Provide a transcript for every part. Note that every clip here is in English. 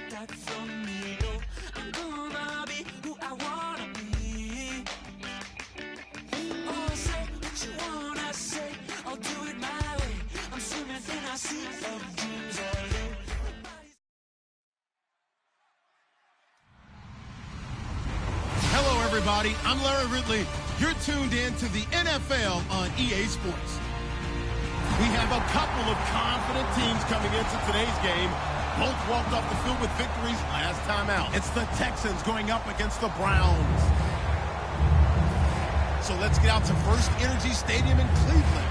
that from me. No, I'm gonna be who I wanna be. Oh, say what you wanna say, I'll do it my way. I'm swimming in a sea of dreams all day. Hello, everybody. I'm Larry Ridley. You're tuned in to the NFL on EA Sports. We have a couple of confident teams coming into today's game. Both walked off the field with victories last time out. It's the Texans going up against the Browns. So let's get out to First Energy Stadium in Cleveland.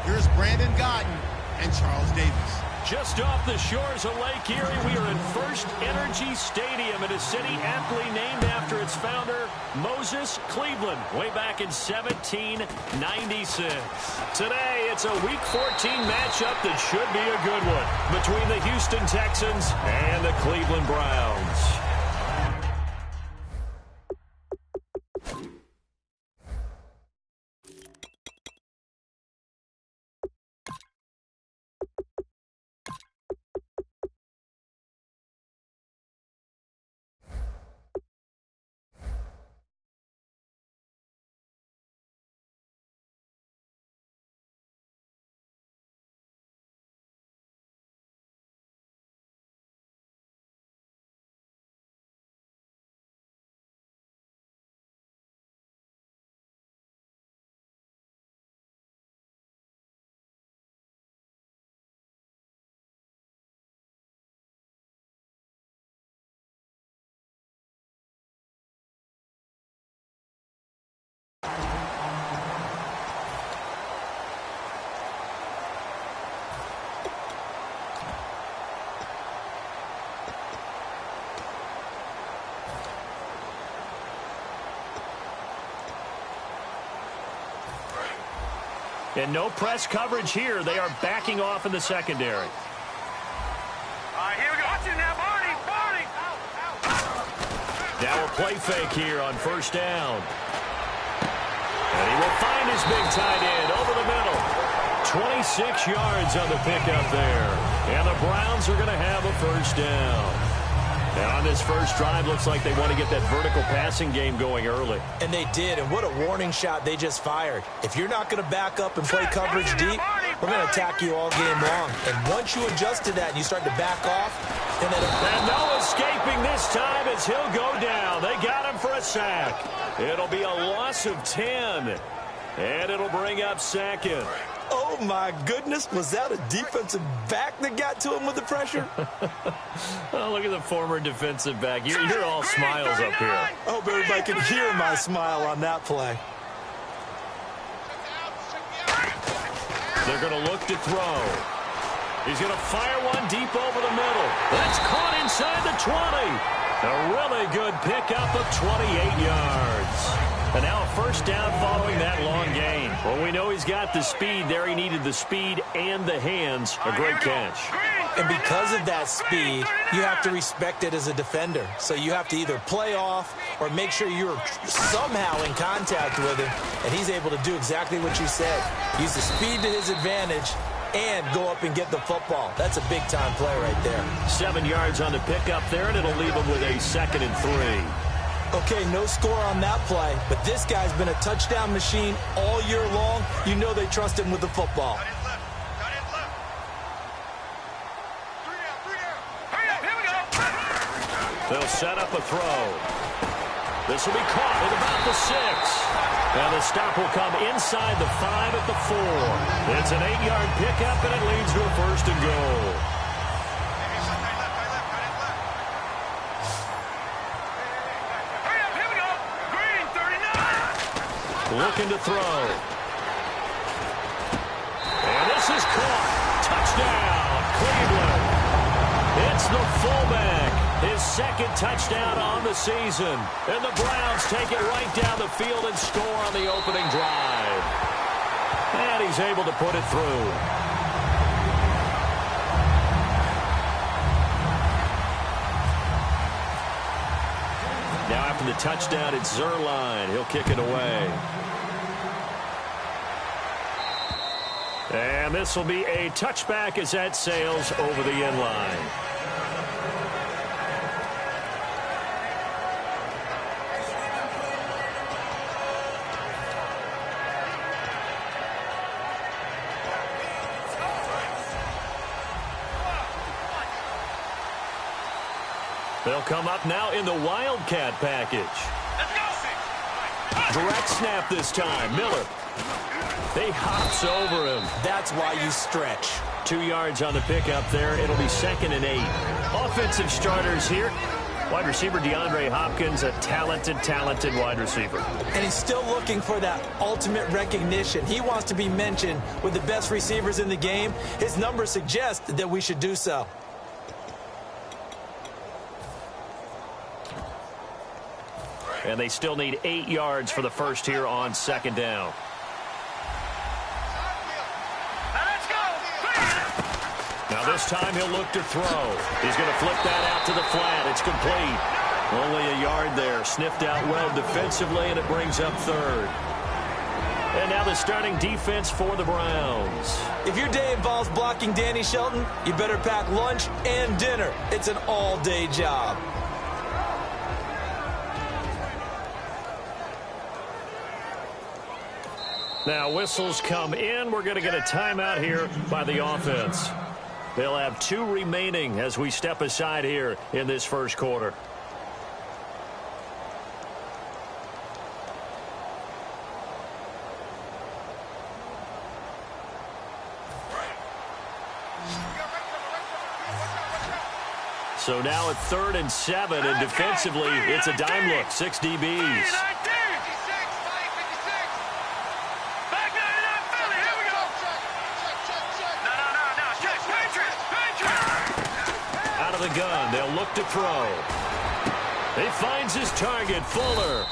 Here's Brandon Godden and Charles Davis. Just off the shores of Lake Erie, we are in First Energy Stadium in a city aptly named after its founder, Moses Cleveland, way back in 1796. Today, it's a Week 14 matchup that should be a good one between the Houston Texans and the Cleveland Browns. And no press coverage here. They are backing off in the secondary. All right, here we go. Watch it now, Barney. Barney. Now a play fake here on first down. And he will find his big tight end over the middle. 26 yards on the pickup there. And the Browns are going to have a first down. And on this first drive, looks like they want to get that vertical passing game going early. And they did, and what a warning shot they just fired. If you're not going to back up and play coverage deep, we're going to attack you all game long. And once you adjust to that and you start to back off, and no escaping this time as he'll go down. They got him for a sack. It'll be a loss of 10, and it'll bring up second. Oh, my goodness. Was that a defensive back that got to him with the pressure? Oh, look at the former defensive back. You're all smiles up here. I hope everybody can hear my smile on that play. They're going to look to throw. He's going to fire one deep over the middle. That's caught inside the 20. A really good pickup of 28 yards. And now a first down following that long gain. Well, we know he's got the speed there. He needed the speed and the hands. A great catch. And because of that speed, you have to respect it as a defender. So you have to either play off or make sure you're somehow in contact with him. And he's able to do exactly what you said. Use the speed to his advantage and go up and get the football. That's a big-time play right there. 7 yards on the pickup there, and it'll leave him with a 2nd and 3. Okay, no score on that play, but this guy's been a touchdown machine all year long. You know they trust him with the football. They'll set up a throw. This will be caught at about the 6. And the stop will come inside the 5 at the 4. It's an 8-yard pickup, and it leads to a 1st and goal. Looking to throw. And this is caught. Touchdown, Cleveland. It's the fullback. His 2nd touchdown on the season. And the Browns take it right down the field and score on the opening drive. And he's able to put it through. Now after the touchdown, it's Zerline. He'll kick it away. And this will be a touchback as that sails over the end line. They'll come up now in the Wildcat package. Direct snap this time. Miller. He hops over him. That's why you stretch. 2 yards on the pickup there. It'll be 2nd and 8. Offensive starters here. Wide receiver DeAndre Hopkins, a talented wide receiver. And he's still looking for that ultimate recognition. He wants to be mentioned with the best receivers in the game. His numbers suggest that we should do so. And they still need 8 yards for the first here on 2nd down. Now this time he'll look to throw. He's going to flip that out to the flat. It's complete. Only a yard there. Sniffed out well defensively, and it brings up 3rd. And now the starting defense for the Browns. If your day involves blocking Danny Shelton, you better pack lunch and dinner. It's an all-day job. Now whistles come in. We're going to get a timeout here by the offense. They'll have 2 remaining as we step aside here in this first quarter. So now at 3rd and 7, and defensively, it's a dime look. 6 DBs. Out of the gun, they'll look to throw. He finds his target, Fuller.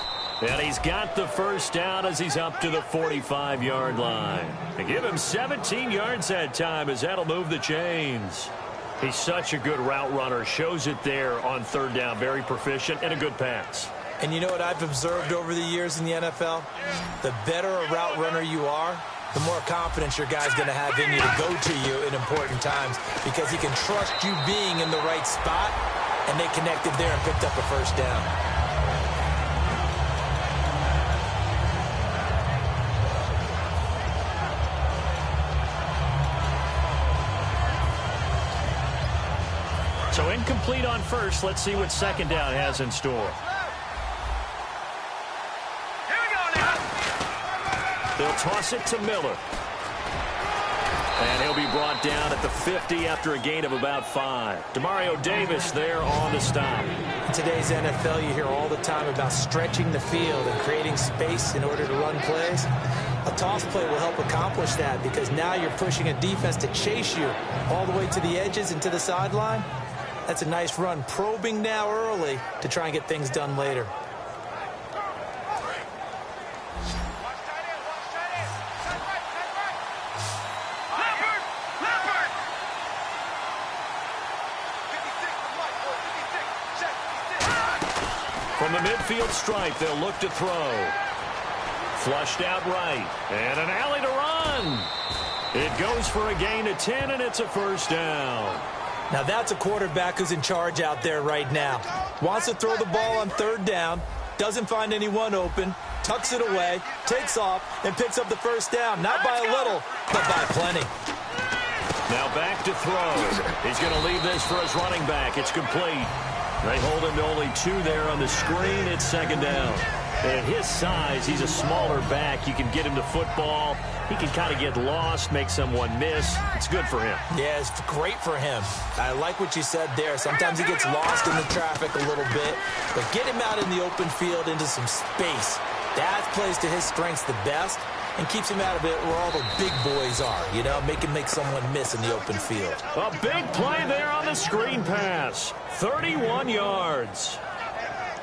And he's got the first down as he's up to the 45-yard line. They give him 17 yards that time as that'll move the chains. He's such a good route runner. Shows it there on 3rd down. Very proficient and a good pass. And you know what I've observed over the years in the NFL? The better a route runner you are, the more confidence your guy's going to have in you to go to you in important times because he can trust you being in the right spot, and they connected there and picked up a first down. So incomplete on first. Let's see what 2nd down has in store. They'll toss it to Miller. And he'll be brought down at the 50 after a gain of about 5. Demario Davis there on the stop. In today's NFL, you hear all the time about stretching the field and creating space in order to run plays. A toss play will help accomplish that because now you're pushing a defense to chase you all the way to the edges and to the sideline. That's a nice run, probing now early to try and get things done later. From the midfield stripe, they'll look to throw. Flushed out right. And an alley to run. It goes for a gain of 10, and it's a first down. Now that's a quarterback who's in charge out there right now. Wants to throw the ball on 3rd down, doesn't find anyone open, tucks it away, takes off, and picks up the first down. Not by a little, but by plenty. Now back to throw. He's going to leave this for his running back. It's complete. They hold him to only 2 there on the screen. It's 2nd down. At his size, he's a smaller back. You can get him to football. He can kind of get lost, make someone miss. It's good for him. Yeah, it's great for him. I like what you said there. Sometimes he gets lost in the traffic a little bit, but get him out in the open field into some space. That plays to his strengths the best and keeps him out of it where all the big boys are, you know, make someone miss in the open field. A big play there on the screen pass. 31 yards.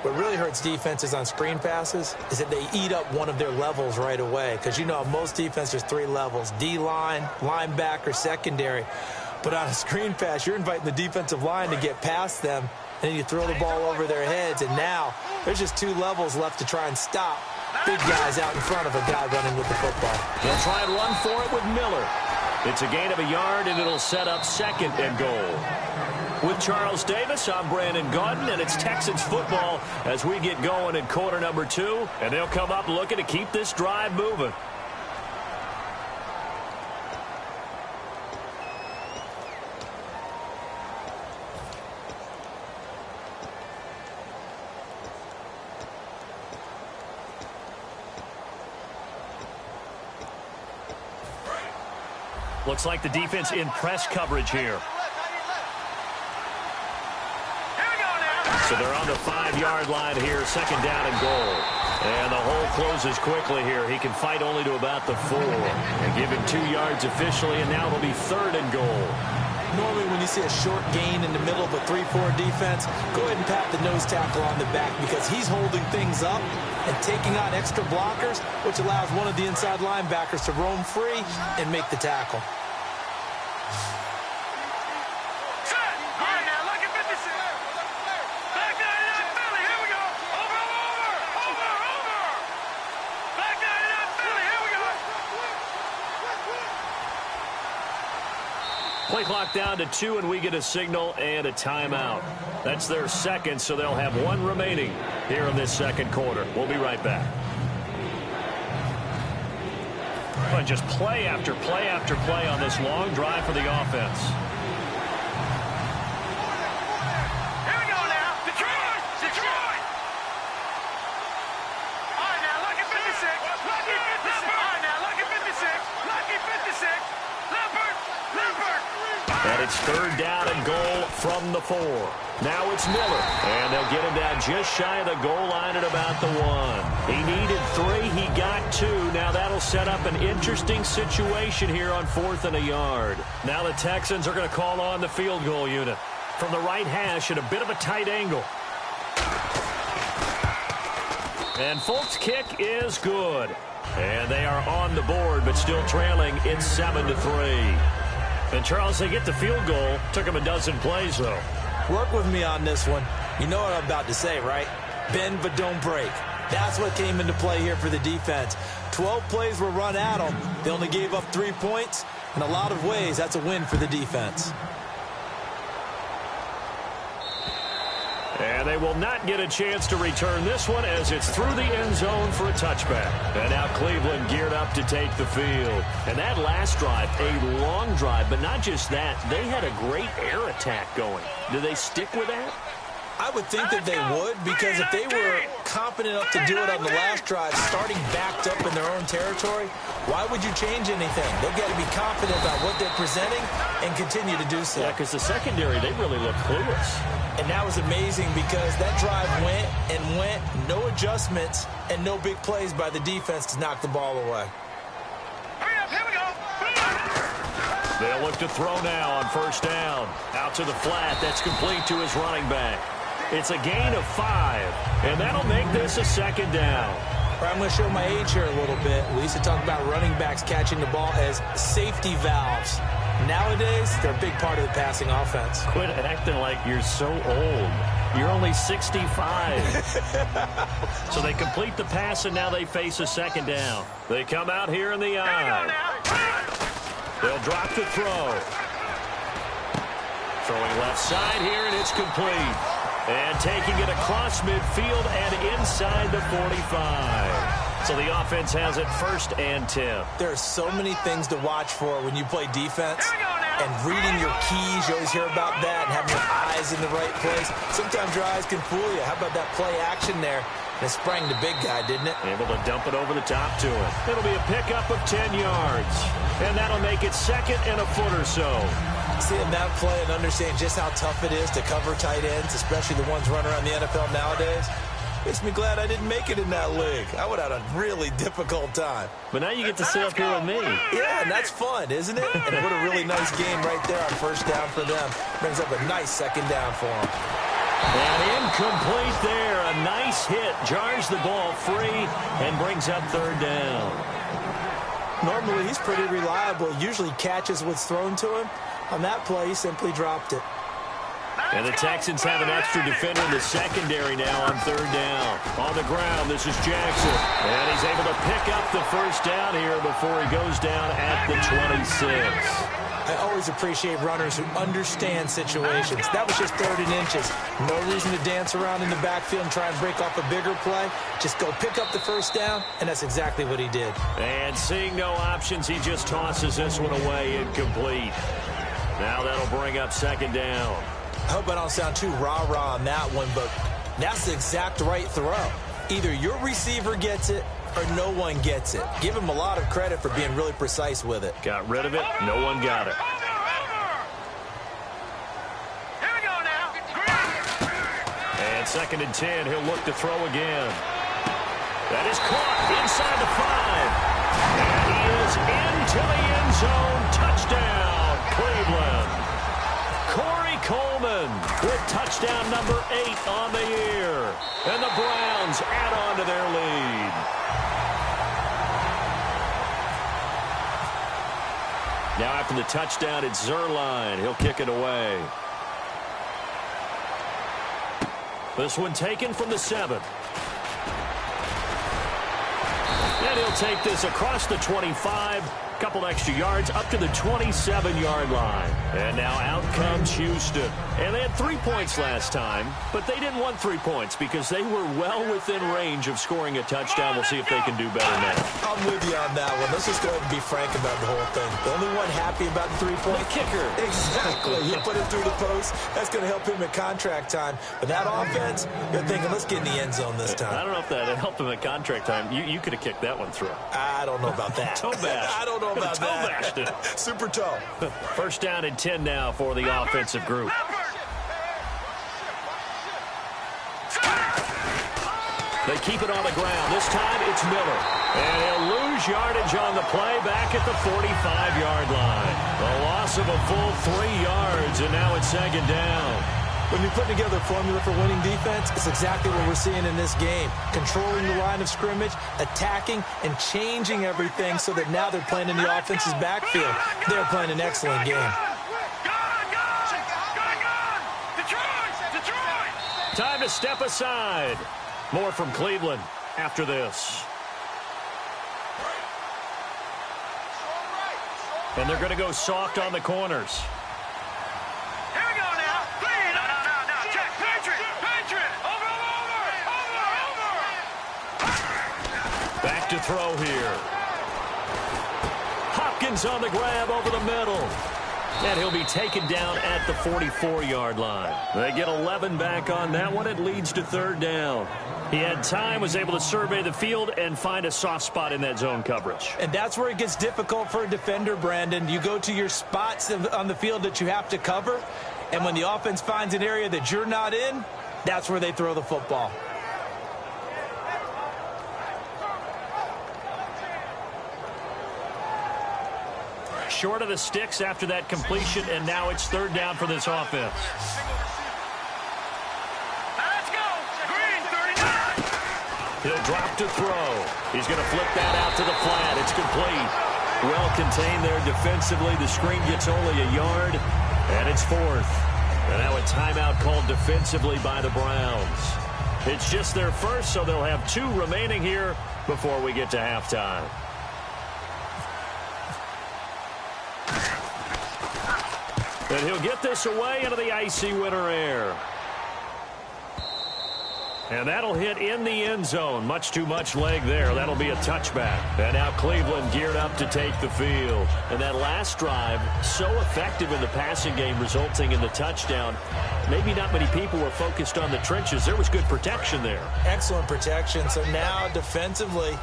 What really hurts defenses on screen passes is that they eat up one of their levels right away. Because, you know, most defense, there's 3 levels. D-line, linebacker, secondary. But on a screen pass, you're inviting the defensive line to get past them, and then you throw the ball over their heads, and now there's just 2 levels left to try and stop big guys out in front of a guy running with the football. They'll try and run for it with Miller. It's a gain of a yard, and it'll set up 2nd and goal. With Charles Davis, I'm Brandon Gaudin, and it's Texans football as we get going in quarter number 2, and they'll come up looking to keep this drive moving. Looks like the defense in press coverage here. So they're on the 5-yard line here, second down and goal. And the hole closes quickly here. He can fight only to about the 4. And give him 2 yards officially, and now it'll be third and goal. Normally when you see a short gain in the middle of a 3-4 defense, go ahead and pat the nose tackle on the back because he's holding things up and taking on extra blockers, which allows one of the inside linebackers to roam free and make the tackle. Play clock down to 2, and we get a signal and a timeout. That's their second, so they'll have 1 remaining here in this second quarter. We'll be right back. But just play after play after play on this long drive for the offense. Here we go now. Detroit! Detroit! All right, now, lucky 56. Lucky 56. All right, now, lucky 56. Lucky 56. Leopard! Leopard! And it's third down and goal from the 4. Now it's Miller, and they'll get him down just shy of the goal line at about the 1. He needed 3. He got 2. Now that'll set up an interesting situation here on 4th and a yard. Now the Texans are going to call on the field goal unit from the right hash at a bit of a tight angle. And Folt's kick is good. And they are on the board, but still trailing. It's 7-3. And, Charles, they get the field goal. Took them a dozen plays, though. Work with me on this one. You know what I'm about to say, right? Bend but don't break. That's what came into play here for the defense. 12 plays were run at them. They only gave up 3 points. In a lot of ways, that's a win for the defense. And they will not get a chance to return this one as it's through the end zone for a touchback. And now Cleveland geared up to take the field. And that last drive, a long drive, but not just that. They had a great air attack going. Do they stick with that? I would think that they would, because if they were confident enough to do it on the last drive, starting backed up in their own territory, why would you change anything? They've got to be confident about what they're presenting and continue to do so. Yeah, because the secondary, they really look clueless. And that was amazing because that drive went and went, no adjustments, and no big plays by the defense to knock the ball away. Hurry up, here we go. They'll look to throw now on first down. Out to the flat. That's complete to his running back. It's a gain of 5, and that'll make this a second down. I'm going to show my age here a little bit. We used to talk about running backs catching the ball as safety valves. Nowadays, they're a big part of the passing offense. Quit acting like you're so old. You're only 65. So they complete the pass, and now they face a second down. They come out here in the eye. They'll drop the throw. Throwing left side here, and it's complete. And taking it across midfield and inside the 45. So the offense has it first and 10. There are so many things to watch for when you play defense. And reading your keys, you always hear about that, and having your eyes in the right place. Sometimes your eyes can fool you. How about that play action there? And it sprang the big guy, didn't it? Able to dump it over the top to him. It'll be a pickup of 10 yards. And that'll make it second and a foot or so. Seeing that play and understanding just how tough it is to cover tight ends, especially the ones running around the NFL nowadays, makes me glad I didn't make it in that league. I would have had a really difficult time. But now you get to sit up here with me. Yeah, and that's fun, isn't it? And what a really nice game right there on first down for them. Brings up a nice second down for them. And incomplete there. A nice hit. Jars the ball free and brings up third down. Normally, he's pretty reliable. Usually catches what's thrown to him. On that play, he simply dropped it. And the Texans have an extra defender in the secondary now on third down. On the ground, this is Jackson. And he's able to pick up the first down here before he goes down at the 26. I always appreciate runners who understand situations. That was just 3rd and inches. No reason to dance around in the backfield and try and break off a bigger play. Just go pick up the first down, and that's exactly what he did. And seeing no options, he just tosses this one away incomplete. Now that'll bring up second down. I hope I don't sound too rah-rah on that one, but that's the exact right throw. Either your receiver gets it or no one gets it. Give him a lot of credit for being really precise with it. Got rid of it. No one got it. Here we go now. And 2nd and 10. He'll look to throw again. That is caught inside the 5. And he is into the end zone. Touchdown, Cleveland. Corey Coleman with touchdown number 8 on the year. And the Browns add on to their lead. Now after the touchdown, it's Zerline. He'll kick it away. This one taken from the 7. And he'll take this across the 25. Couple extra yards up to the 27-yard line. And now out comes Houston. And they had 3 points last time, but they didn't want 3 points because they were well within range of scoring a touchdown. We'll see if they can do better now. I'm with you on that one. Let's just go ahead and be frank about the whole thing. The only one happy about the 3-point kicker. Exactly. You put it through the post. That's going to help him at contract time. But that offense, you're thinking, let's get in the end zone this time. I don't know if that helped him at contract time. You could have kicked that one through. I don't know about that. Toe bash. I don't know about that. Toe bashed it. Super toe. 1st down and 10 now for the offensive group. They keep it on the ground. This time it's Miller. And he'll lose yardage on the play back at the 45-yard line. The loss of a full 3 yards, and now it's 2nd down. When you put together a formula for winning defense, it's exactly what we're seeing in this game. Controlling the line of scrimmage, attacking, and changing everything so that now they're playing in the offense's backfield. They're playing an excellent game. Time to step aside. More from Cleveland after this. And they're going to go soft on the corners. Here we go now. Clean. No. Check. Patriot. Over. Back to throw here. Hopkins on the grab over the middle. And he'll be taken down at the 44-yard line. They get 11 back on that one. It leads to 3rd down. He had time, was able to survey the field and find a soft spot in that zone coverage. And that's where it gets difficult for a defender, Brandon. You go to your spots on the field that you have to cover, and when the offense finds an area that you're not in, that's where they throw the football. Short of the sticks after that completion, and now it's 3rd down for this offense. Let's go. Green, 39. He'll drop to throw. He's going to flip that out to the flat. It's complete. Well contained there defensively. The screen gets only a yard, and it's 4th. And now a timeout called defensively by the Browns. It's just their first, so they'll have 2 remaining here before we get to halftime. And he'll get this away into the icy winter air. And that'll hit in the end zone. Much too much leg there. That'll be a touchback. And now Cleveland geared up to take the field. And that last drive, so effective in the passing game, resulting in the touchdown. Maybe not many people were focused on the trenches. There was good protection there. Excellent protection. So now defensively,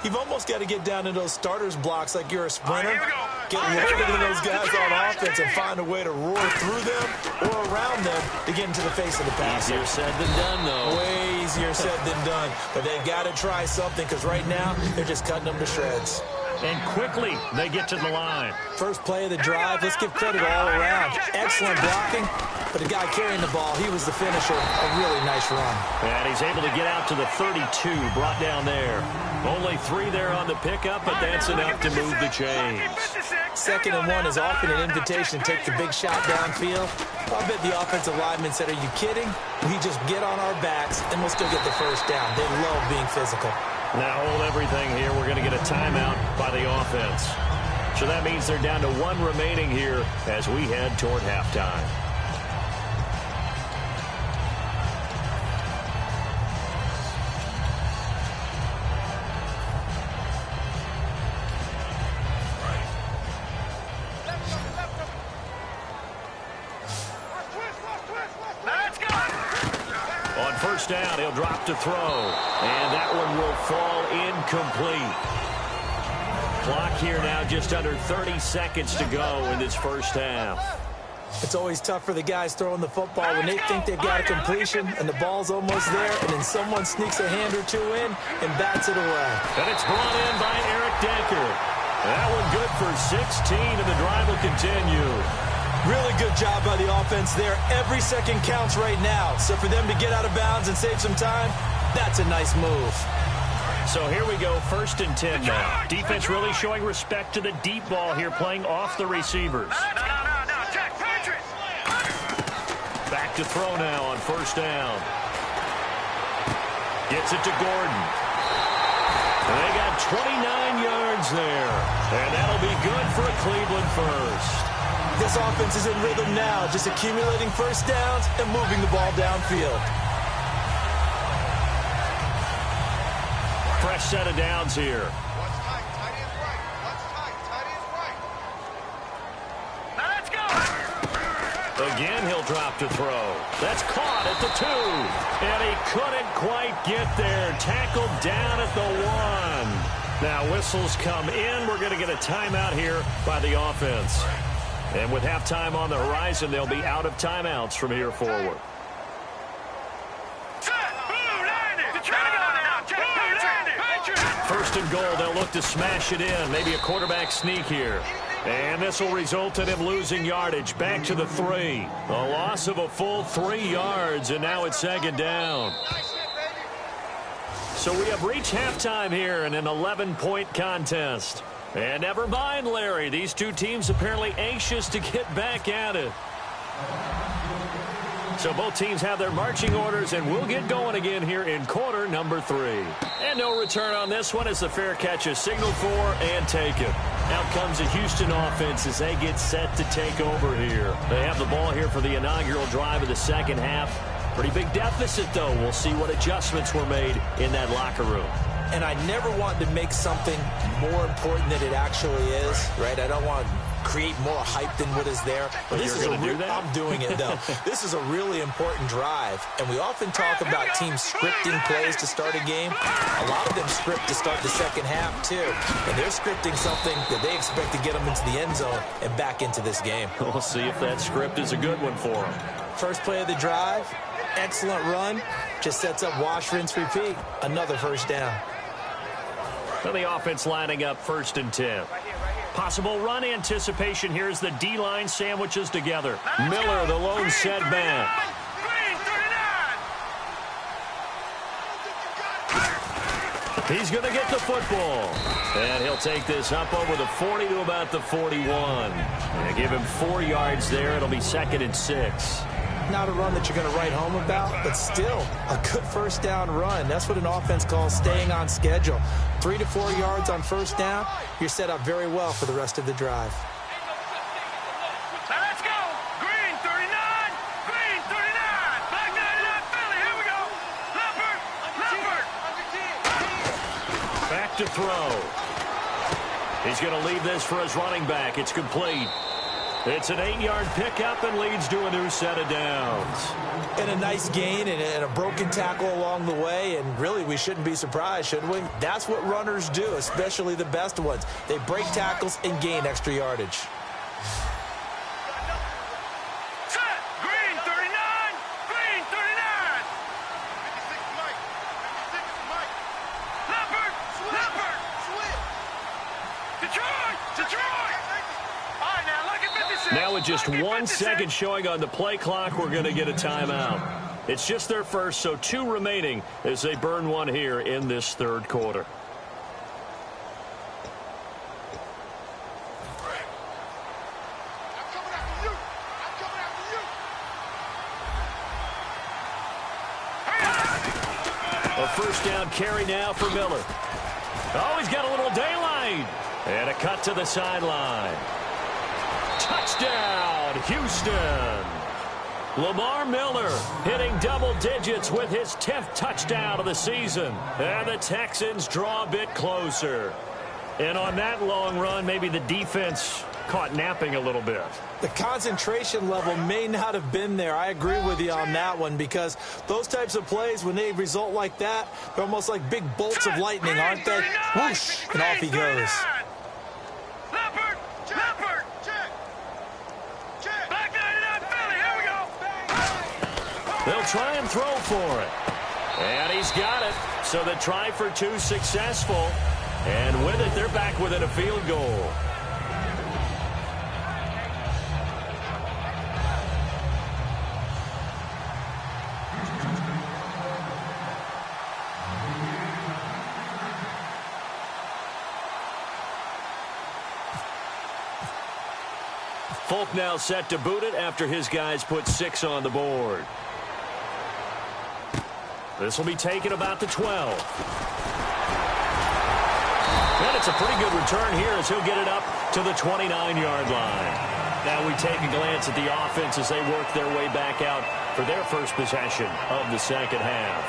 you've almost got to get down to those starters blocks like you're a sprinter. Get loaded in those guys on offense and find a way to roar through them or around them to get into the face of the pass. Easier said than done, though. Way easier said than done. But they've got to try something because right now they're just cutting them to shreds. And quickly they get to the line. First play of the drive, let's give credit all around. Excellent blocking, but the guy carrying the ball, he was the finisher. A really nice run. And he's able to get out to the 32, brought down there. Only 3 there on the pickup, but that's enough to move the chains. 2nd and 1 is often an invitation to take the big shot downfield. I bet the offensive lineman said, are you kidding? We just get on our backs, and we'll still get the 1st down. They love being physical. Now hold everything here. We're going to get a timeout by the offense. So that means they're down to 1 remaining here as we head toward halftime. first down. He'll drop to throw. And that one will fall incomplete. Clock here now just under 30 seconds to go in this first half. It's always tough for the guys throwing the football when they think they've got a completion and the ball's almost there, and then someone sneaks a hand or two in and bats it away. And it's brought in by Eric Decker. That one good for 16, and the drive will continue. Really good job by the offense there. Every second counts right now. So for them to get out of bounds and save some time, that's a nice move. So here we go, 1st and 10 now. Defense really showing respect to the deep ball here, playing off the receivers. Back to throw now on 1st down. Gets it to Gordon. And they got 29 yards there. And that'll be good for a Cleveland first. This offense is in rhythm now, just accumulating first downs and moving the ball downfield. Fresh set of downs here. Again, he'll drop to throw. That's caught at the 2. And he couldn't quite get there. Tackled down at the 1. Now whistles come in. We're going to get a timeout here by the offense. And with halftime on the horizon, they'll be out of timeouts from here forward. First and goal, they'll look to smash it in. Maybe a quarterback sneak here. And this will result in him losing yardage. Back to the 3. A loss of a full 3 yards, and now it's 2nd down. So we have reached halftime here in an 11-point contest. And never mind, Larry. These two teams apparently anxious to get back at it. So both teams have their marching orders, and we'll get going again here in quarter number 3. And no return on this one as the fair catch is signaled for and taken. Out comes the Houston offense as they get set to take over here. They have the ball here for the inaugural drive of the second half. Pretty big deficit, though. We'll see what adjustments were made in that locker room. And I never want to make something more important than it actually is, right? I don't want to create more hype than what is there. But this is I'm doing it, though. This is a really important drive, and we often talk about teams scripting plays to start a game. A lot of them script to start the second half, too. And they're scripting something that they expect to get them into the end zone and back into this game. We'll see if that script is a good one for them. First play of the drive, excellent run. Just sets up wash, rinse, repeat. Another first down. So the offense lining up 1st and 10. Possible run anticipation. Here's the D-line sandwiches together. Miller, the lone setback. He's going to get the football. And he'll take this up over the 40 to about the 41. And give him 4 yards there. It'll be 2nd and 6. Not a run that you're going to write home about, but still a good first down run. That's what an offense calls staying on schedule. 3 to 4 yards on first down, you're set up very well for the rest of the drive. Now let's go. Green 39. Green 39. Black 99 Philly. Here we go. Leopard. Leopard. Back to throw. He's going to leave this for his running back. It's complete. It's an 8-yard pickup and leads to a new set of downs. And a nice gain and a broken tackle along the way, and really we shouldn't be surprised, should we? That's what runners do, especially the best ones. They break tackles and gain extra yardage. Set. Green 39. Green 39. 56 Mike. 56 Mike. Leopard. Leopard. Detroit. Detroit. Now with just 1 second showing on the play clock, we're going to get a timeout. It's just their first, so 2 remaining as they burn one here in this 3rd quarter. A first down carry now for Miller. Oh, he's got a little daylight. And a cut to the sideline. Touchdown, Houston. Lamar Miller hitting double digits with his 10th touchdown of the season. And the Texans draw a bit closer. And on that long run, maybe the defense caught napping a little bit. The concentration level may not have been there. I agree with you on that one, because those types of plays, when they result like that, they're almost like big bolts of lightning, aren't they? Whoosh, and off he goes. Leopard! Leopard! Back 99, Philly, here we go! They'll try and throw for it. And he's got it. So the try for two successful. And with it, they're back within a field goal. Folk now set to boot it after his guys put 6 on the board. This will be taken about the 12. And it's a pretty good return here as he'll get it up to the 29-yard line. Now we take a glance at the offense as they work their way back out for their first possession of the second half.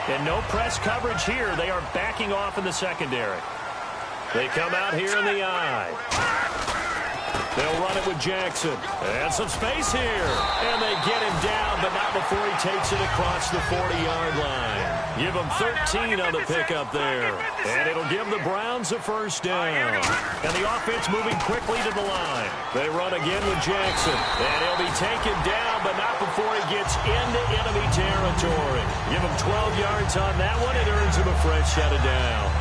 And no press coverage here. They are backing off in the secondary. They come out here in the eye. They'll run it with Jackson. And some space here. And they get him down, but not before he takes it across the 40-yard line. Give him 13 on the pickup there. And it'll give the Browns a first down. And the offense moving quickly to the line. They run again with Jackson. And he'll be taken down, but not before he gets into enemy territory. Give him 12 yards on that one. It earns him a fresh set of downs.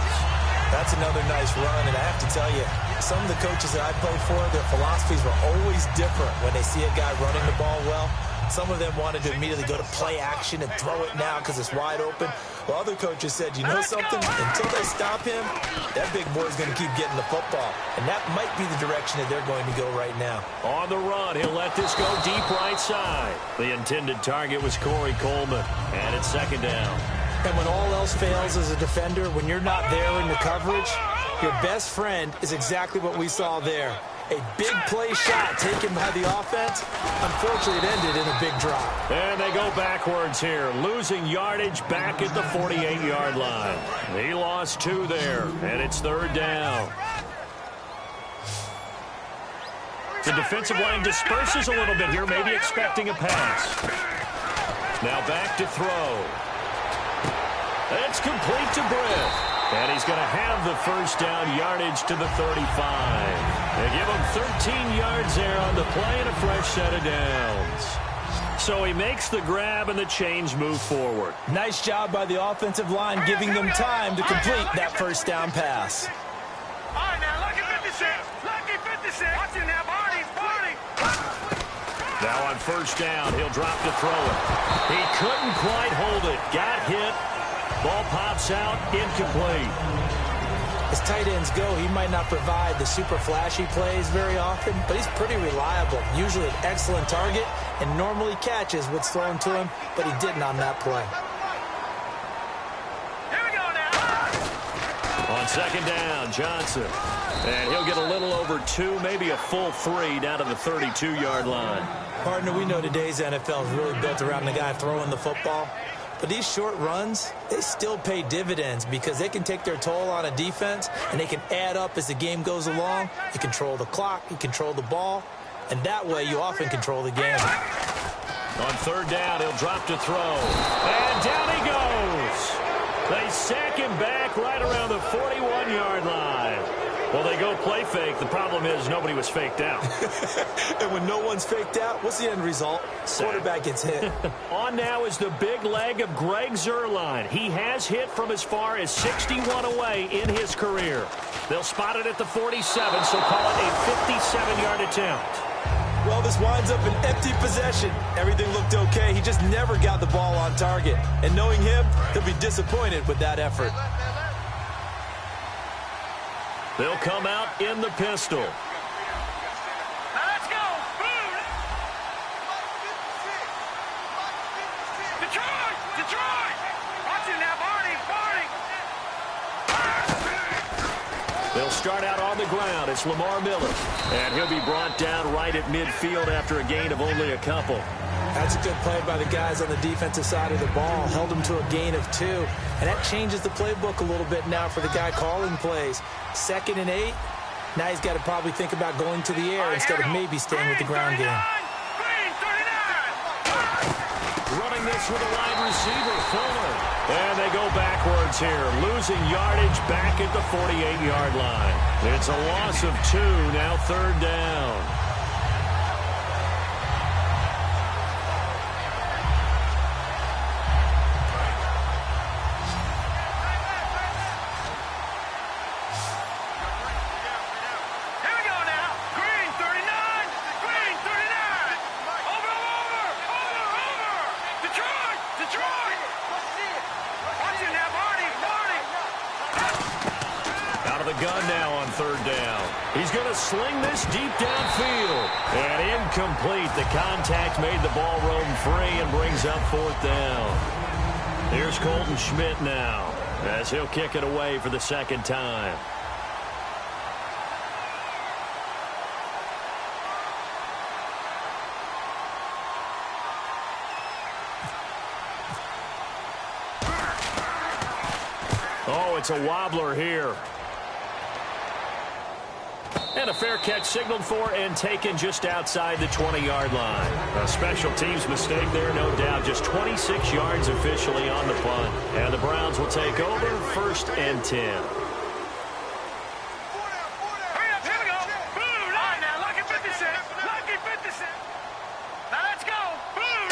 That's another nice run, and I have to tell you, some of the coaches that I played for, their philosophies were always different when they see a guy running the ball well. Some of them wanted to immediately go to play action and throw it now because it's wide open. While other coaches said, you know something? Until they stop him, that big boy's going to keep getting the football. And that might be the direction that they're going to go right now. On the run, he'll let this go deep right side. The intended target was Corey Coleman, and it's second down. And when all else fails as a defender, when you're not there in the coverage, your best friend is exactly what we saw there. A big play shot taken by the offense. Unfortunately, it ended in a big drop. And they go backwards here, losing yardage back at the 48-yard line. He lost 2 there, and it's third down. The defensive line disperses a little bit here, maybe expecting a pass. Now back to throw. It's complete to Britt. And he's going to have the first down yardage to the 35. They give him 13 yards there on the play and a fresh set of downs. So he makes the grab and the chains move forward. Nice job by the offensive line giving them time to complete that first down pass. All right, now, lucky 56. Lucky 56. Watch it now, Barney. Now on first down, he'll drop to throw it. He couldn't quite hold it. Got hit. Ball pops out, incomplete. As tight ends go, he might not provide the super flashy plays very often, but he's pretty reliable. Usually an excellent target and normally catches what's thrown to him, but he didn't on that play. Here we go now. On second down, Johnson. And he'll get a little over 2, maybe a full 3 down to the 32-yard line. Partner, we know today's NFL is really built around the guy throwing the football. But these short runs, they still pay dividends because they can take their toll on a defense and they can add up as the game goes along. You control the clock, you control the ball, and that way you often control the game. On third down, he'll drop to throw. And down he goes. They sack him back right around the 41-yard line. Well, they go play fake. The problem is nobody was faked out. And when no one's faked out, what's the end result? Quarterback gets hit. On now is the big leg of Greg Zuerlein. He has hit from as far as 61 away in his career. They'll spot it at the 47, so call it a 57-yard attempt. Well, this winds up an empty possession. Everything looked okay. He just never got the ball on target. And knowing him, he'll be disappointed with that effort. They'll come out in the pistol. Now let's go. Boom. Detroit. Watch it now, Barney. They'll start out on the ground. It's Lamar Miller. And he'll be brought down right at midfield after a gain of only a couple. That's a good play by the guys on the defensive side of the ball. Held them to a gain of 2. And that changes the playbook a little bit now for the guy calling plays. 2nd and 8. Now he's got to probably think about going to the air instead of maybe staying with the ground game. Running this with a wide receiver, Fuller. And they go backwards here, losing yardage back at the 48-yard line. It's a loss of 2, now 3rd down. Gun now on 3rd down. He's going to sling this deep downfield. And incomplete. The contact made the ball roam free and brings up 4th down. Here's Colton Schmidt now as he'll kick it away for the 2nd time. Oh, it's a wobbler here. And a fair catch signaled for and taken just outside the 20-yard line. A special teams mistake there, no doubt. Just 26 yards officially on the punt. And the Browns will take over 1st and 10. Hurry up, here we go. Boom, line now, lucky 56. Lucky 56. Now let's go. Boom.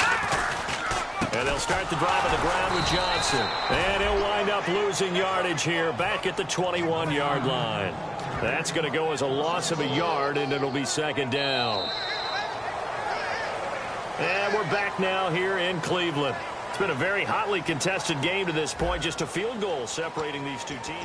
And they'll start the drive on the ground with Johnson. And he'll wind up losing yardage here back at the 21-yard line. That's going to go as a loss of a yard, and it'll be 2nd down. And we're back now here in Cleveland. It's been a very hotly contested game to this point. Just a field goal separating these two teams.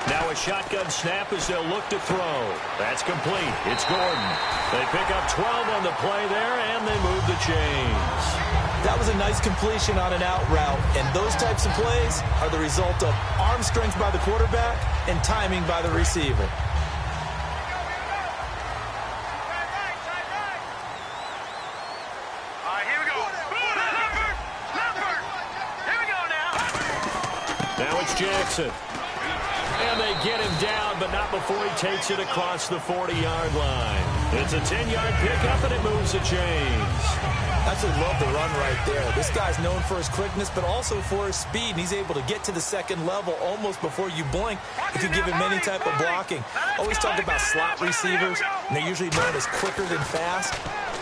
Now a shotgun snap as they'll look to throw. That's complete. It's Gordon. They pick up 12 on the play there, and they move the chains. That was a nice completion on an out route, and those types of plays are the result of arm strength by the quarterback and timing by the receiver. All right, here we go. Leopard. Here we go now. Now it's Jackson. And they get him down, but not before he takes it across the 40-yard line. It's a 10-yard pickup, and it moves the chains. Absolutely love the run right there. This guy's known for his quickness, but also for his speed, and he's able to get to the 2nd level almost before you blink if you give him any type of blocking. Always talk about slot receivers, and they're usually known as quicker than fast.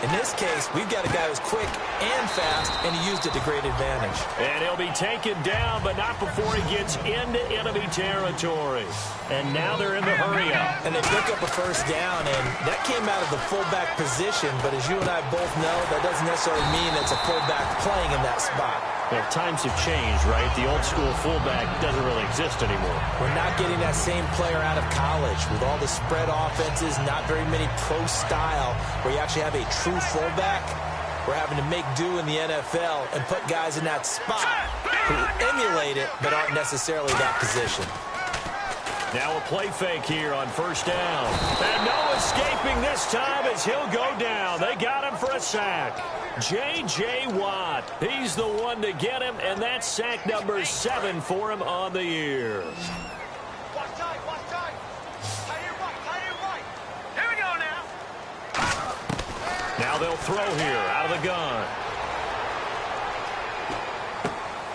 In this case, we've got a guy who's quick and fast, and he used it to great advantage. And he'll be taken down, but not before he gets into enemy territory. And now they're in the hurry-up. And they pick up a 1st down, and that came out of the fullback position, but as you and I both know, that doesn't necessarily mean it's a fullback playing in that spot. Well, times have changed, right? The old-school fullback doesn't really exist anymore. We're not getting that same player out of college. With all the spread offenses, not very many pro style, where you actually have a true fullback. We're having to make do in the NFL and put guys in that spot who emulate it but aren't necessarily that position. Now a play fake here on 1st down. And no escaping this time as he'll go down. They got him for a sack. J.J. Watt, he's the one to get him, and that's sack number 7 for him on the year. Watch tight. Tight right. Here we go now. Now they'll throw here out of the gun.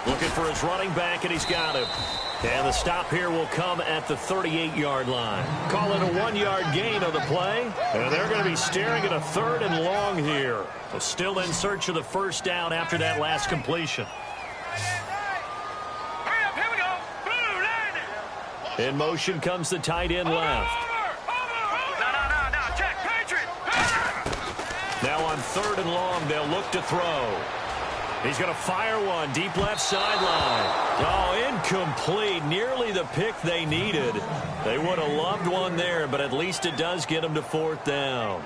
Looking for his running back, and he's got him. And the stop here will come at the 38-yard line. Call it a 1-yard gain on the play. And they're going to be staring at a 3rd and long here. So still in search of the 1st down after that last completion. Hurry up, here we go. Boom, line. In motion comes the tight end left. No, check, Patriot. Now on 3rd and long, they'll look to throw. He's going to fire one deep left sideline. Oh, incomplete. Nearly the pick they needed. They would have loved one there, but at least it does get them to 4th down.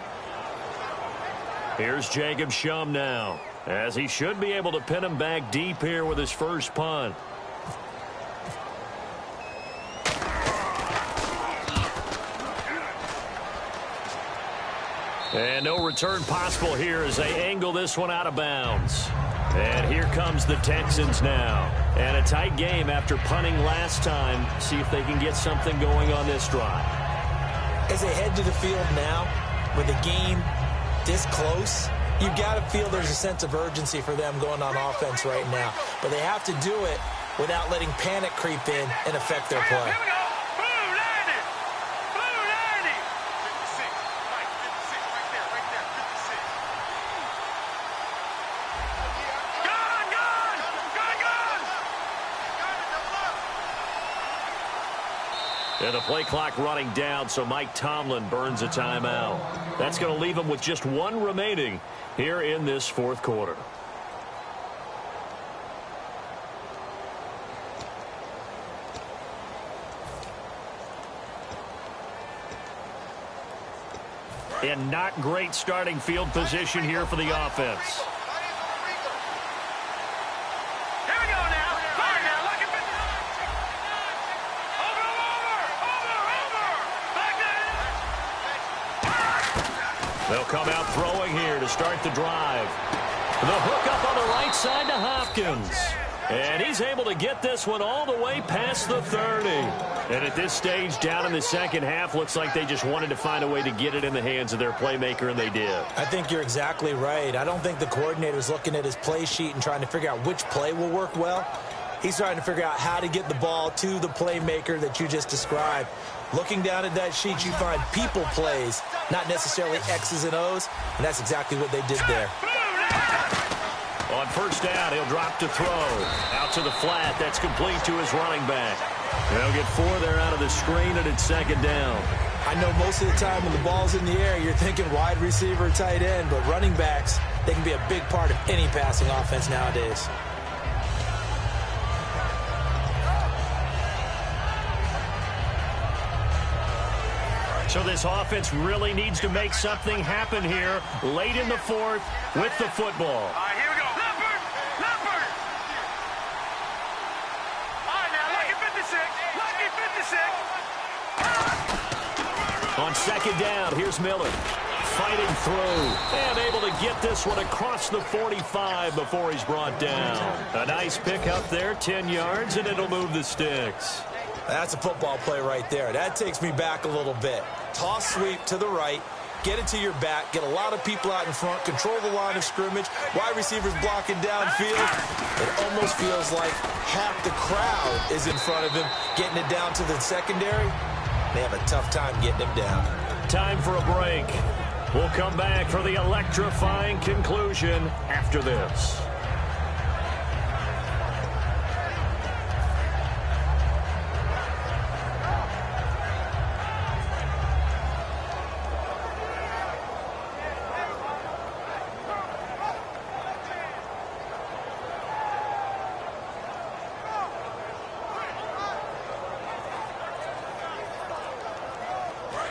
Here's Jacob Shum now, as he should be able to pin him back deep here with his first punt. And no return possible here as they angle this one out of bounds. And here comes the Texans now. And a tight game after punting last time. See if they can get something going on this drive. As they head to the field now, with the game this close, you got to feel there's a sense of urgency for them going on offense right now. But they have to do it without letting panic creep in and affect their play. Here we go. Blue 90. Blue 90. 56. Right, 56. Right there. Right there. 56. Gone, gone. Gone, gone. And the play clock running down, so Mike Tomlin burns a timeout. That's going to leave him with just one remaining here in this fourth quarter. And not great starting field position here for the offense. Here we go now. Fire now. Look at it. Over. Back there. They'll come out throwing here to start the drive. The hook up on the right side to Hopkins. And he's able to get this one all the way past the 30. And at this stage, down in the second half, looks like they just wanted to find a way to get it in the hands of their playmaker, and they did. I think you're exactly right. I don't think the coordinator's looking at his play sheet and trying to figure out which play will work well. He's trying to figure out how to get the ball to the playmaker that you just described. Looking down at that sheet, you find people plays, not necessarily X's and O's, and that's exactly what they did there. On first down, he'll drop to throw. Out to the flat. That's complete to his running back. They'll get 4 there out of the screen, and it's second down. I know most of the time when the ball's in the air, you're thinking wide receiver, tight end, but running backs, they can be a big part of any passing offense nowadays. So this offense really needs to make something happen here late in the fourth with the football. All right, here we go. Leopard. All right, now, lucky 56. Lucky 56. On second down, here's Miller. Fighting through and able to get this one across the 45 before he's brought down. A nice pick up there, 10 yards, and it'll move the sticks. That's a football play right there. That takes me back a little bit. Toss sweep to the right, get it to your back, get a lot of people out in front, control the line of scrimmage, wide receivers blocking downfield. It almost feels like half the crowd is in front of him, getting it down to the secondary. They have a tough time getting him down. Time for a break. We'll come back for the electrifying conclusion after this.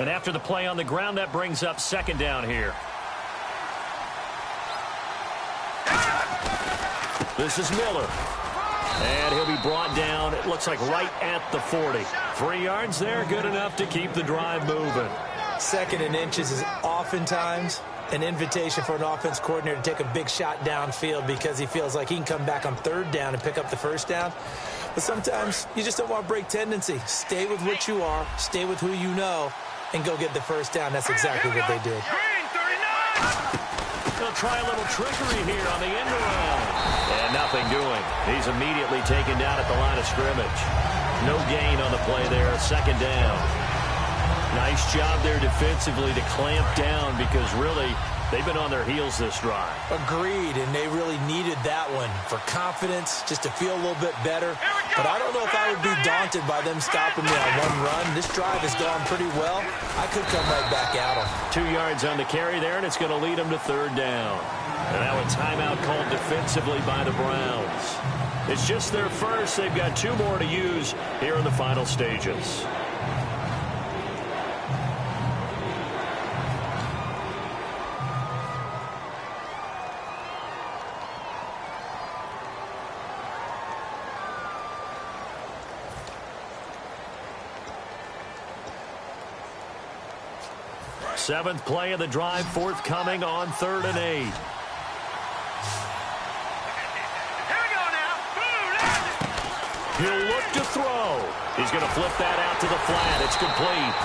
And after the play on the ground, that brings up second down here. This is Miller. And he'll be brought down, it looks like right at the 40. 3 yards there, good enough to keep the drive moving. Second and inches is oftentimes an invitation for an offense coordinator to take a big shot downfield because he feels like he can come back on third down and pick up the first down. But sometimes you just don't want to break tendency. Stay with what you are, stay with who you know, and go get the first down. That's exactly what they did. Green 39. They'll try a little trickery here on the end around. And nothing doing. He's immediately taken down at the line of scrimmage. No gain on the play there. Second down. Nice job there defensively to clamp down because really they've been on their heels this drive. Agreed, and they really needed that one for confidence, just to feel a little bit better. But I don't know if I would be daunted by them stopping me on one run. This drive has gone pretty well. I could come right back at them. 2 yards on the carry there, and it's going to lead them to third down. And now a timeout called defensively by the Browns. It's just their first. They've got 2 more to use here in the final stages. Seventh play of the drive forthcoming on 3rd and 8. He'll look to throw. He's going to flip that out to the flat. It's complete.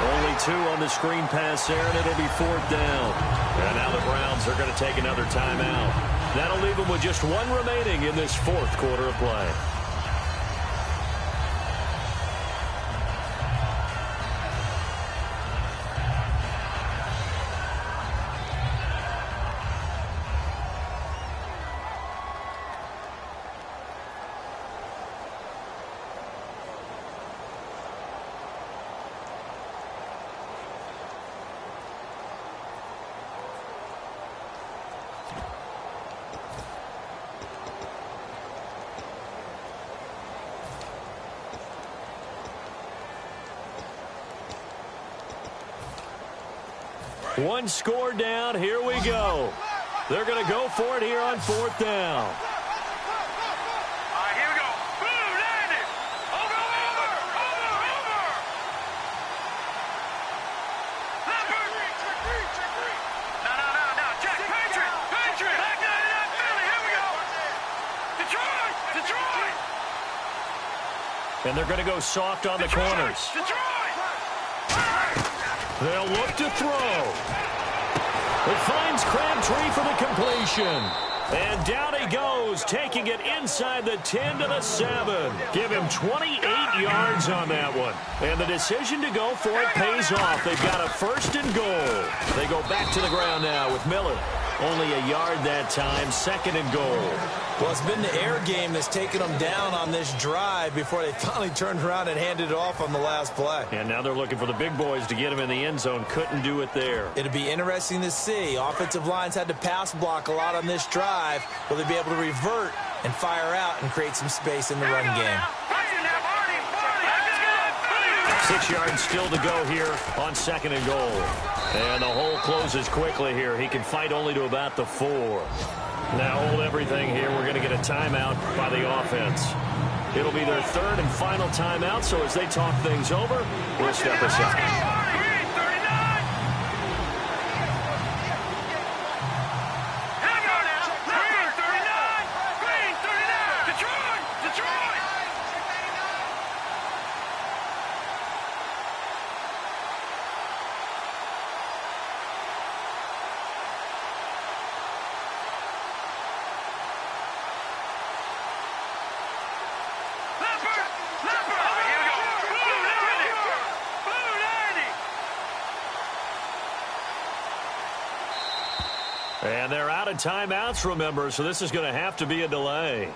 Only 2 on the screen pass there, and it'll be 4th down. And now the Browns are going to take another timeout. That'll leave them with just 1 remaining in this 4th quarter of play. One score down. Here we go. They're going to go for it here on 4th down. All right, here we go. Boom, land it. Over. Leopard. No. Jack, Patriot. Back down to that Philly. Here we go. Detroit. And they're going to go soft on the corners. Detroit. They'll look to throw. It finds Crabtree for the completion. And down he goes, taking it inside the 10 to the 7. Give him 28 yards on that one. And the decision to go for it pays off. They've got a 1st and goal. They go back to the ground now with Miller. Only a yard that time, 2nd and goal. Well, it's been the air game that's taken them down on this drive before they finally turned around and handed it off on the last play. And now they're looking for the big boys to get him in the end zone. Couldn't do it there. It'll be interesting to see. Offensive lines had to pass block a lot on this drive. Will they be able to revert and fire out and create some space in the run game? 6 yards still to go here on 2nd and goal. And the hole closes quickly here. He can fight only to about the 4. Now hold everything here. We're going to get a timeout by the offense. It'll be their 3rd and final timeout, so as they talk things over, we'll step aside. And they're out of timeouts, remember, so this is going to have to be a delay.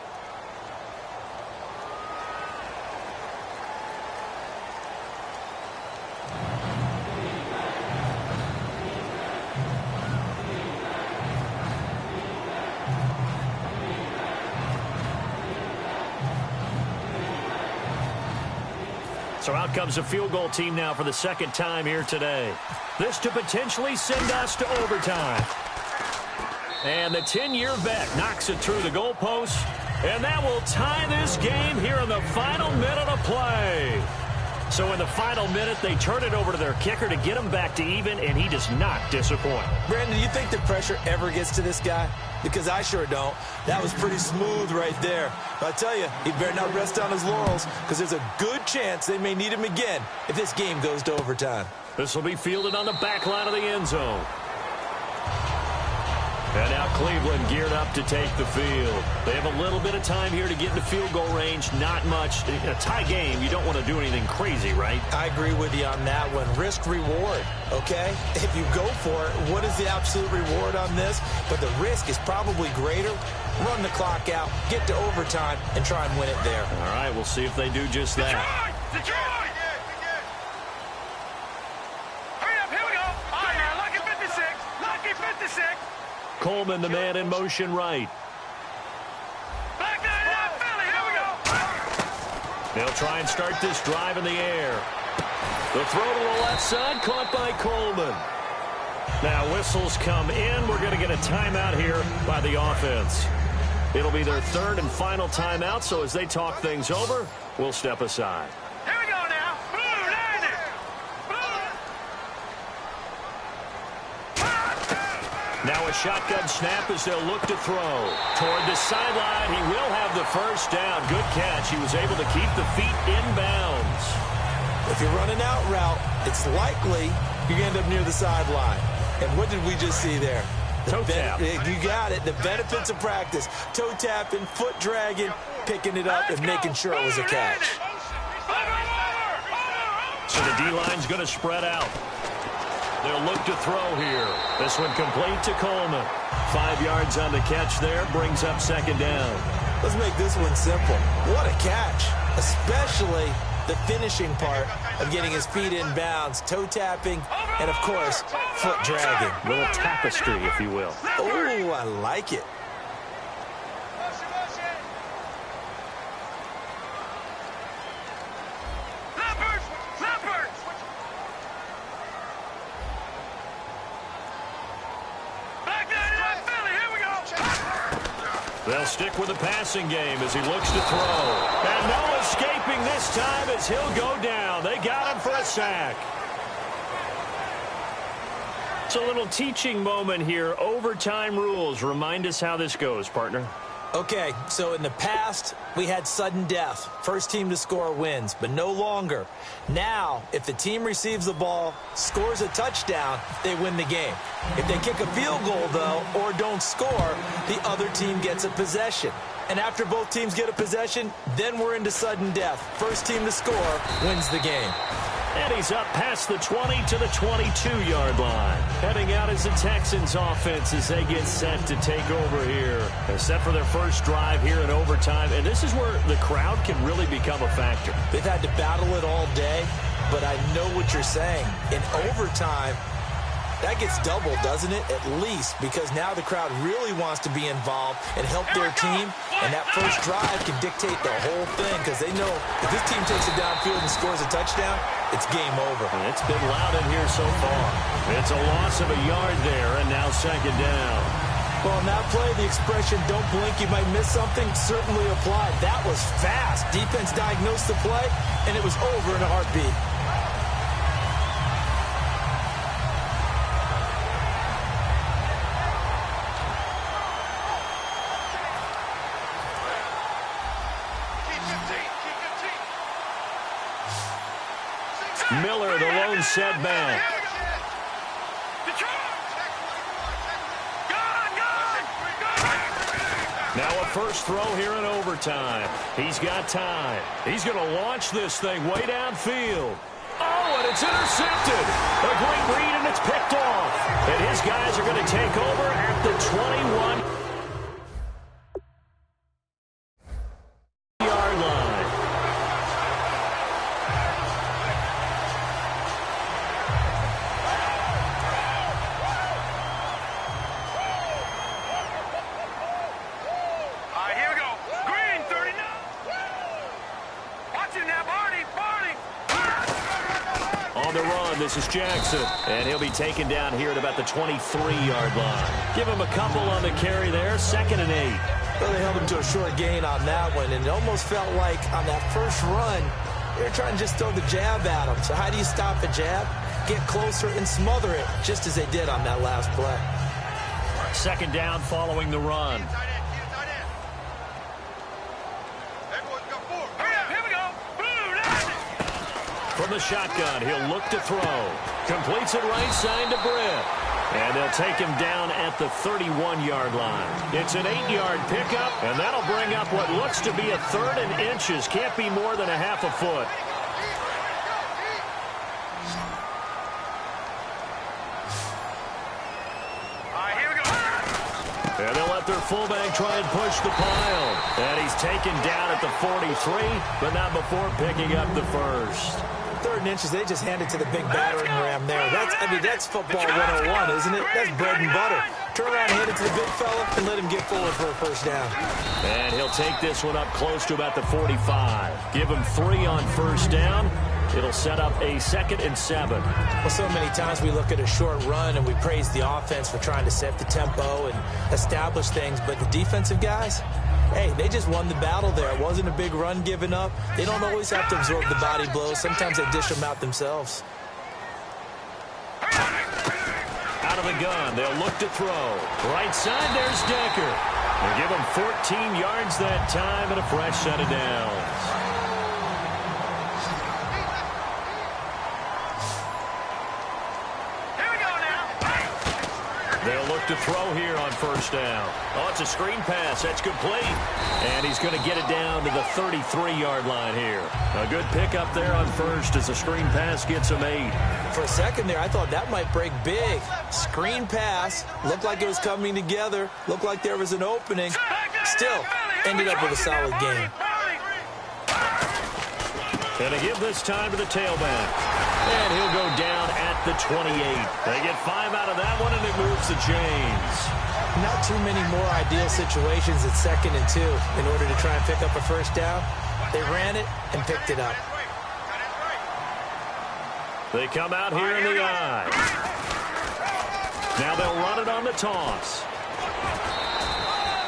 So out comes a field goal team now for the 2nd time here today. This to potentially send us to overtime. And the 10-year vet knocks it through the goalpost. And that will tie this game here in the final minute of play. So in the final minute, they turn it over to their kicker to get him back to even, and he does not disappoint. Brandon, do you think the pressure ever gets to this guy? Because I sure don't. That was pretty smooth right there. But I tell you, he better not rest on his laurels, because there's a good chance they may need him again if this game goes to overtime. This will be fielded on the back line of the end zone. And now Cleveland geared up to take the field. They have a little bit of time here to get into field goal range. Not much. In a tie game, you don't want to do anything crazy, right? I agree with you on that one. Risk reward, okay? If you go for it, what is the absolute reward on this? But the risk is probably greater. Run the clock out, get to overtime, and try and win it there. All right, we'll see if they do just that. Detroit! Hurry up, here we go. All right, now, lucky 56. Lucky 56. Coleman, the man in motion right. Back down, Philly, here we go. They'll try and start this drive in the air. The throw to the left side, caught by Coleman. Now whistles come in. We're going to get a timeout here by the offense. It'll be their 3rd and final timeout, so as they talk things over, we'll step aside. Here we go now. Blue, land it. Blue. Now a shotgun snap as they'll look to throw. Toward the sideline, he will have the first down. Good catch. He was able to keep the feet in bounds. If you're running out route, it's likely you're going to end up near the sideline. And what did we just see there? Toe tap. You got it. The benefits of practice. Toe tapping, foot dragging, picking it up, and making sure it was a catch. So the D-line's going to spread out. They'll look to throw here. This one complete to Coleman. 5 yards on the catch there. Brings up second down. Let's make this one simple. What a catch. Especially the finishing part of getting his feet in bounds, toe tapping, and, of course, foot dragging. Little tapestry, if you will. Oh, I like it. They'll stick with the passing game as he looks to throw. And no escaping this time as he'll go down. They got him for a sack. It's a little teaching moment here. Overtime rules. Remind us how this goes, partner. Okay, so in the past, we had sudden death. First team to score wins, but no longer. Now, if the team receives the ball, scores a touchdown, they win the game. If they kick a field goal, though, or don't score, the other team gets a possession. And after both teams get a possession, then we're into sudden death. First team to score wins the game. And he's up past the 20 to the 22-yard line. Heading out as the Texans offense as they get set to take over here. They're set for their first drive here in overtime. And this is where the crowd can really become a factor. They've had to battle it all day, but I know what you're saying. In overtime, that gets doubled, doesn't it? At least, because now the crowd really wants to be involved and help their team, and that first drive can dictate the whole thing because they know if this team takes it downfield and scores a touchdown, it's game over. And it's been loud in here so far. It's a loss of a yard there, and now second down. Well, in that play, the expression, don't blink, you might miss something, certainly applied. That was fast. Defense diagnosed the play, and it was over in a heartbeat. Miller, the lone setback. Now a first throw here in overtime. He's got time. He's going to launch this thing way downfield. Oh, and it's intercepted. A great read, and it's picked off. And his guys are going to take over at the 21. This is Jackson, and he'll be taken down here at about the 23-yard line. Give him a couple on the carry there, 2nd and 8. Well, they held him to a short gain on that one, and it almost felt like on that first run, they were trying to just throw the jab at him. So how do you stop a jab? Get closer and smother it, just as they did on that last play. 2nd down following the run. From the shotgun, he'll look to throw. Completes it right side to Britt. And they'll take him down at the 31-yard line. It's an 8-yard pickup, and that'll bring up what looks to be a 3rd and inches. Can't be more than a half a foot. And they'll let their fullback try and push the pile. And he's taken down at the 43, but not before picking up the first. 3rd and inches, they just handed to the big battering ram there. That's football 101, isn't it? That's bread and butter. Turn around and hand it to the big fella and let him get forward for a first down. And he'll take this one up close to about the 45. Give him 3 on first down. It'll set up a 2nd and 7. Well, so many times we look at a short run and we praise the offense for trying to set the tempo and establish things, but the defensive guys, hey, they just won the battle there. It wasn't a big run given up. They don't always have to absorb the body blows. Sometimes they dish them out themselves. out of the gun. They'll look to throw. Right side, there's Decker. They give him 14 yards that time and a fresh set of downs. They'll look to throw here on first down. Oh, it's a screen pass. That's complete. And he's going to get it down to the 33-yard line here. A good pickup there on first as the screen pass gets him 8. For a second there, I thought that might break big. Screen pass. Looked like it was coming together. Looked like there was an opening. Still, ended up with a solid game. And to give this time to the tailback. And he'll go down at the 28. They get 5 out of that one, and it moves the chains. Not too many more ideal situations at 2nd and 2 in order to try and pick up a first down. They ran it and picked it up. They come out here in the I. Now they'll run it on the toss.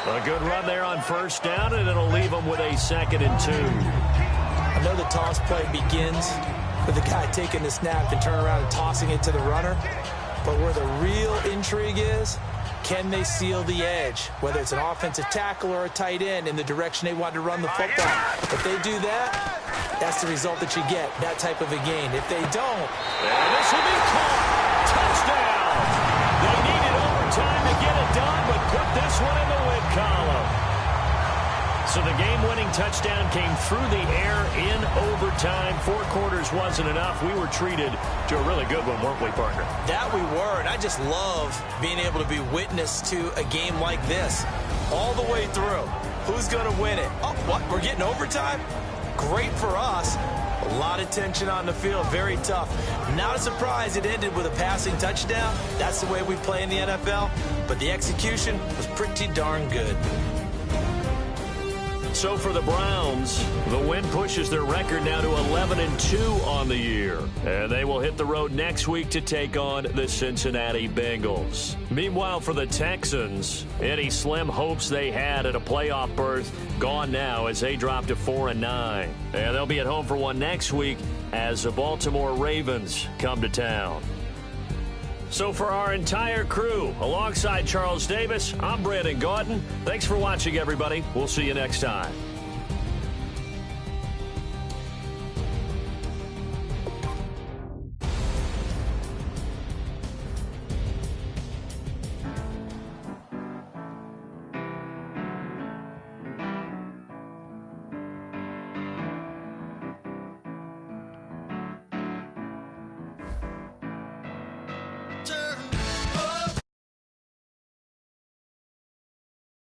A good run there on first down, and it'll leave them with a 2nd and 2. I know the toss play begins with the guy taking the snap and turning around and tossing it to the runner. But where the real intrigue is, can they seal the edge? Whether it's an offensive tackle or a tight end in the direction they want to run the football. If they do that, that's the result that you get, that type of a gain. If they don't... And this will be caught. Touchdown! They needed overtime to get it done, but put this one in the win column. So the game-winning touchdown came through the air in overtime. 4 quarters wasn't enough. We were treated to a really good one, weren't we, partner? That we were, and I just love being able to be witness to a game like this all the way through. Who's going to win it? Oh, what? We're getting overtime? Great for us. A lot of tension on the field. Very tough. Not a surprise it ended with a passing touchdown. That's the way we play in the NFL. But the execution was pretty darn good. So for the Browns, the win pushes their record now to 11-2 on the year. And they will hit the road next week to take on the Cincinnati Bengals. Meanwhile, for the Texans, any slim hopes they had at a playoff berth gone now as they drop to 4-9. And they'll be at home for one next week as the Baltimore Ravens come to town. So for our entire crew, alongside Charles Davis, I'm Brandon Gaudin. Thanks for watching, everybody. We'll see you next time.